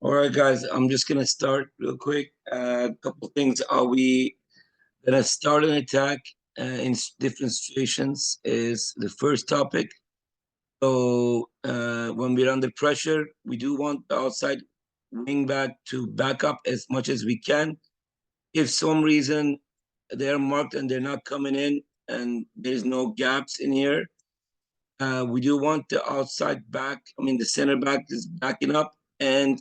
All right, guys, I'm just gonna start real quick. A couple things. Are we gonna start an attack in different situations? Is the first topic. So when we're under pressure, we do want the outside wing back to back up as much as we can. If some reason they're marked and they're not coming in, and there's no gaps in here, we do want the outside back. I mean, the center back is backing up and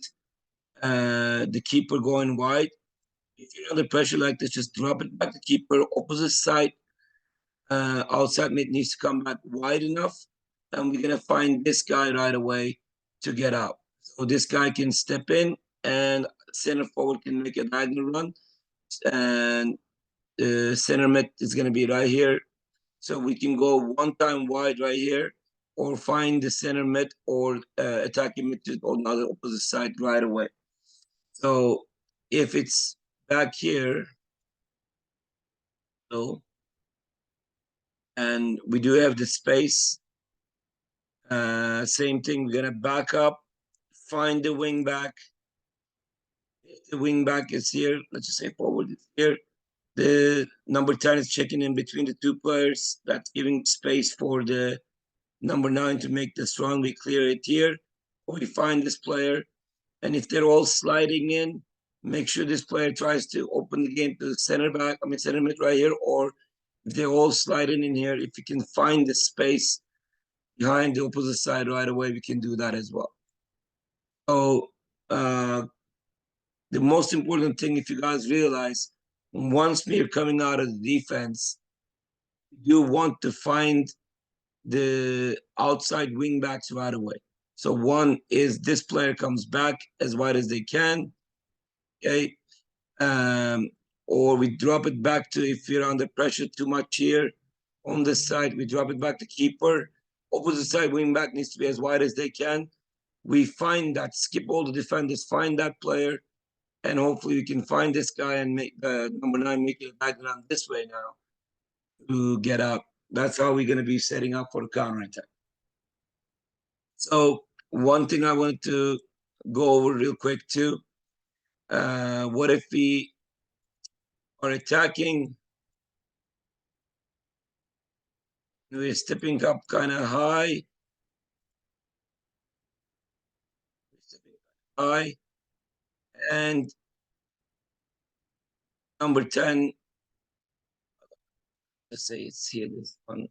the keeper going wide. If you're under pressure like this, just drop it back to keeper, opposite side. Outside mid needs to come back wide enough, and we're gonna find this guy right away to get out. So this guy can step in, and center forward can make a diagonal run, and the center mid is gonna be right here. So we can go one time wide right here, or find the center mid or attacking mid on the other opposite side right away. So if it's back here, so and we do have the space. Same thing, we're gonna back up, find the wing back. If the wing back is here, let's just say forward is here. The number 10 is checking in between the two players. That's giving space for the number 9 to make this run. We clear it here, or we find this player. And if they're all sliding in, make sure this player tries to open the game to the center back, center mid right here, or if they're all sliding in here, if you can find the space behind the opposite side right away, we can do that as well. So the most important thing, if you guys realize, once we're coming out of the defense, you want to find the outside wing backs right away. So one is this player comes back as wide as they can, okay? Or we drop it back to, if you're under pressure too much here on this side, we drop it back to keeper. Opposite side wing back needs to be as wide as they can. We find that, skip all the defenders, find that player, and hopefully we can find this guy and make the number 9 make it back around this way now to get up. That's how we're going to be setting up for the counter attack. So one thing I wanted to go over real quick too. What if we are attacking? We're stepping up kind of high. High. And number 10, let's say it's here, this one.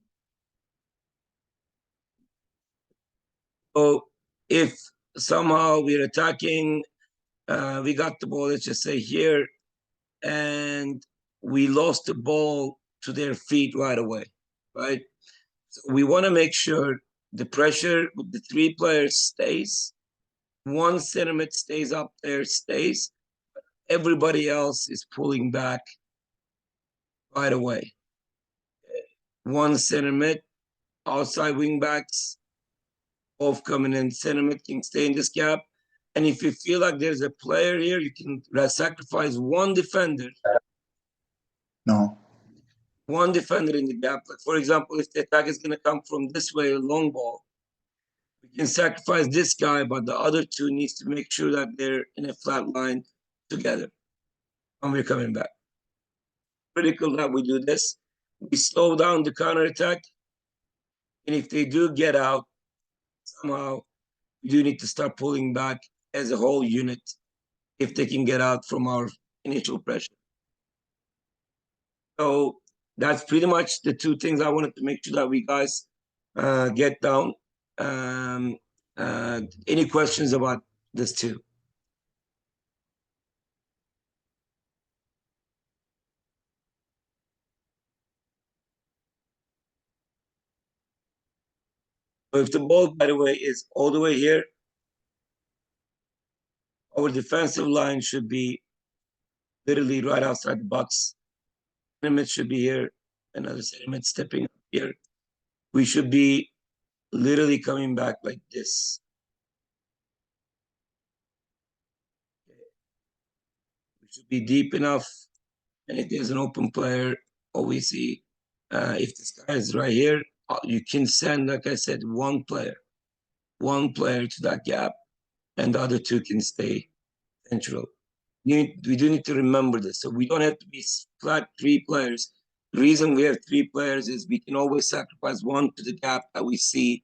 So if somehow we're attacking, we got the ball, let's just say here, and we lost the ball to their feet right away, right? So we want to make sure the pressure with the 3 players stays. One center mid stays up there, stays. Everybody else is pulling back right away. One center mid, outside wing backs, both coming in. Center mid can stay in this gap. And if you feel like there's a player here, you can sacrifice one defender. No. One defender in the gap. Like for example, if the attack is going to come from this way, a long ball, we can sacrifice this guy, but the other 2 needs to make sure that they're in a flat line together when we're coming back. Critical that we do this. We slow down the counter attack, and if they do get out, somehow we do need to start pulling back as a whole unit if they can get out from our initial pressure. So that's pretty much the 2 things I wanted to make sure that we guys get down. Any questions about this too? So if the ball, by the way, is all the way here, our defensive line should be literally right outside the box. Limit should be here, another centimeter stepping up here. We should be literally coming back like this. We should be deep enough, and if there's an open player, always see if this guy is right here, you can send, like I said, one player to that gap, and the other 2 can stay central. We do need to remember this. So we don't have to be flat 3 players. The reason we have 3 players is we can always sacrifice one to the gap that we see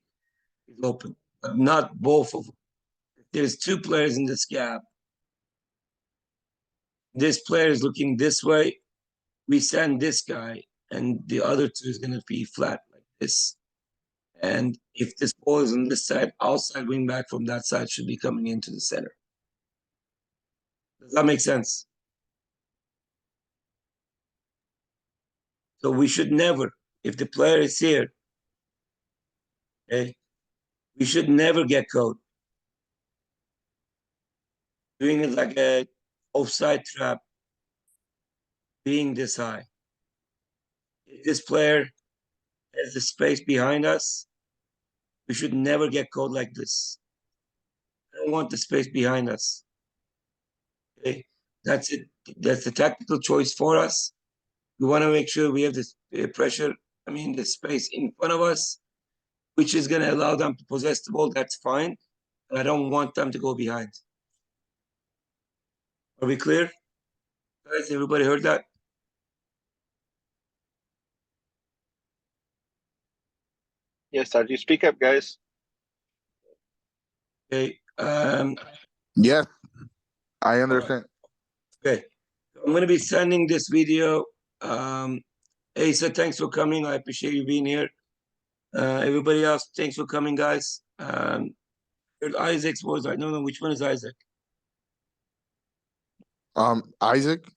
is open, but not both of them. If there's 2 players in this gap, this player is looking this way, we send this guy, and the other 2 is going to be flat like this. And if this ball is on this side, outside wing back from that side should be coming into the center. Does that make sense? So we should never, if the player is here, okay, we should never get caught doing it like a offside trap, being this high. If this player has the space behind us, we should never get caught like this. I don't want the space behind us. Okay, that's it. That's the tactical choice for us. We want to make sure we have this pressure, the space in front of us, which is going to allow them to possess the ball. That's fine. But I don't want them to go behind. Are we clear? Guys, everybody heard that? Yes, sir. You speak up, guys. Okay. Yes, I understand. Okay. I'm going to be sending this video. Asa, thanks for coming. I appreciate you being here. Everybody else, thanks for coming, guys. Isaac's voice. I don't know which one is Isaac. Isaac.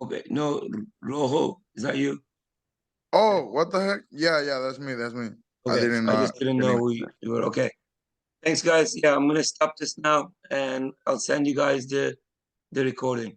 Okay, no, Rojo, is that you? Oh, what the heck? Yeah, that's me. Okay, I just didn't know who you were. Okay, thanks, guys. Yeah, I'm gonna stop this now, and I'll send you guys the recording.